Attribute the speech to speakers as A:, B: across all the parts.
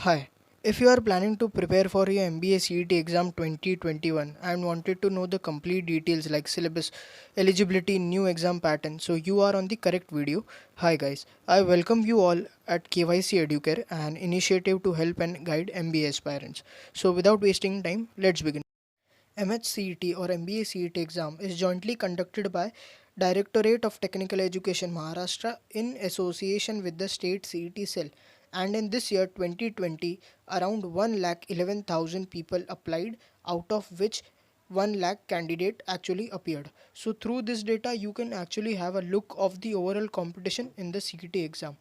A: Hi. If you are planning to prepare for your MBA CET exam 2021 and wanted to know the complete details like syllabus, eligibility, new exam pattern, so you are on the correct video. Hi guys, I welcome you all at KYC Educare, an initiative to help and guide MBA aspirants. So without wasting time, let's begin. MHCET or MBA CET exam is jointly conducted by Directorate of Technical Education Maharashtra in association with the state CET cell, and in this year 2020 around 1,11,000 people applied, out of which 1 lakh candidate actually appeared. So through this data you can actually have a look of the overall competition in the CET exam.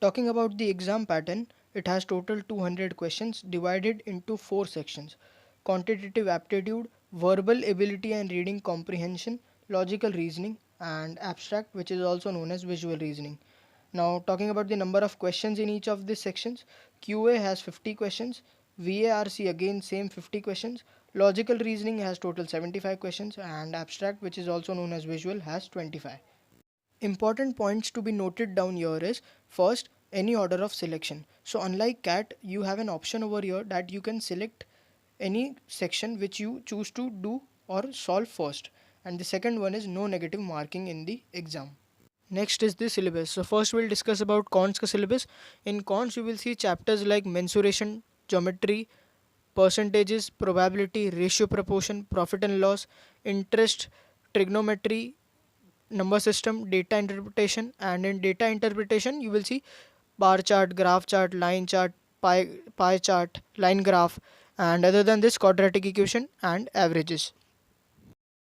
A: Talking about the exam pattern, it has total 200 questions divided into 4 sections: quantitative aptitude, verbal ability and reading comprehension, logical reasoning, and abstract, which is also known as visual reasoning. Now, talking about the number of questions in each of these sections, QA has 50 questions, VARC again same 50 questions, logical reasoning has total 75 questions, and abstract, which is also known as visual, has 25. Important points to be noted down here is first, any order of selection. So unlike CAT, you have an option over here that you can select any section which you choose to do or solve first. And the second one is no negative marking in the exam. Next is the syllabus. So first we'll discuss about cons ka syllabus. In cons you will see chapters like mensuration, geometry, percentages, probability, ratio proportion, profit and loss, interest, trigonometry, number system, data interpretation, and in data interpretation you will see bar chart, graph chart, line chart, pie chart, line graph, and other than this quadratic equation and averages.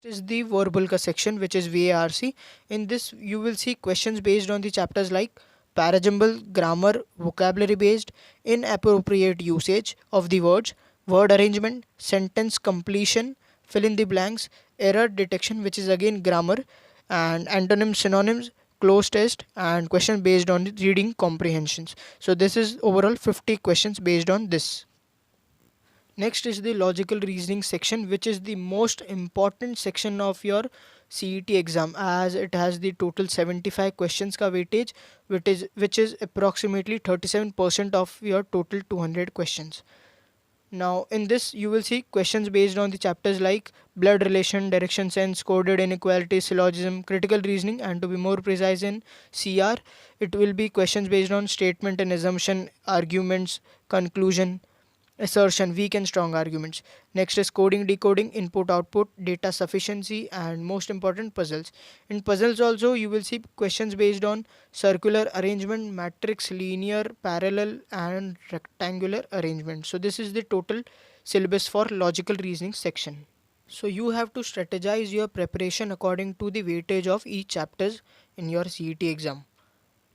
A: This is the verbal ka section, which is VARC. In this you will see questions based on the chapters like parajumble, grammar, vocabulary based, inappropriate usage of the words, word arrangement, sentence completion, fill in the blanks, error detection, which is again grammar, and antonyms, synonyms, close test, and question based on the reading comprehensions. So this is overall 50 questions based on this. Next is the logical reasoning section, which is the most important section of your CET exam, as it has the total 75 questions ka weightage, which is approximately 37% of your total 200 questions. Now, in this, you will see questions based on the chapters like blood relation, direction sense, coded inequality, syllogism, critical reasoning, and to be more precise in CR, it will be questions based on statement and assumption, arguments, conclusion, assertion, weak and strong arguments. Next is coding, decoding, input, output, data sufficiency, and most important, puzzles. In puzzles also, you will see questions based on circular arrangement, matrix, linear, parallel, and rectangular arrangement. So this is the total syllabus for logical reasoning section. So you have to strategize your preparation according to the weightage of each chapters in your CET exam.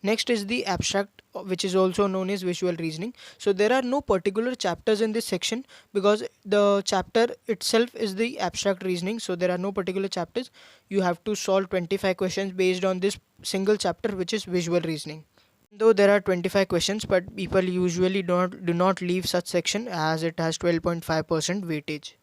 A: Next is the abstract, which is also known as visual reasoning. So there are no particular chapters in this section because the chapter itself is the abstract reasoning. So there are no particular chapters. You have to solve 25 questions based on this single chapter, which is visual reasoning. Though there are 25 questions, but people usually do not leave such section as it has 12.5% weightage.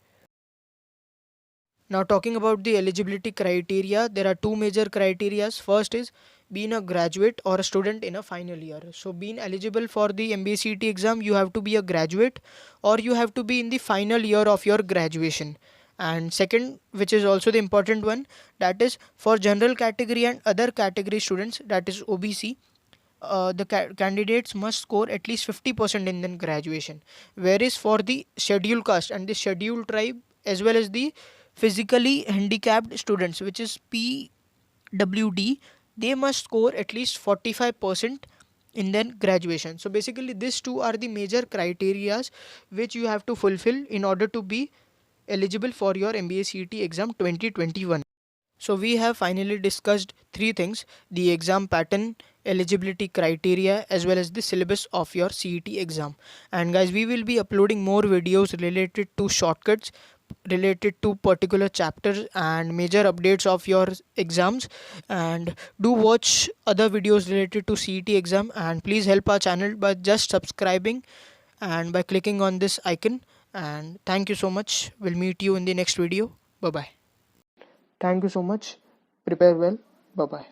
A: Now talking about the eligibility criteria, there are two major criterias. First is being a graduate or a student in a final year. So being eligible for the MBA CET exam, you have to be a graduate or you have to be in the final year of your graduation. And second, which is also the important one, that is for general category and other category students, that is OBC, the candidates must score at least 50% in their graduation. Whereas for the scheduled caste and the scheduled tribe, as well as the physically handicapped students, which is PWD, they must score at least 45% in their graduation. So basically these two are the major criterias which you have to fulfill in order to be eligible for your MBA CET exam 2021. So we have finally discussed three things: the exam pattern, eligibility criteria, as well as the syllabus of your CET exam. And guys, we will be uploading more videos related to shortcuts, related to particular chapters and major updates of your exams. And do watch other videos related to CET exam, and please help our channel by just subscribing and by clicking on this icon. And thank you so much. We'll meet you in the next video. Bye bye. Thank you so much. Prepare well. Bye bye.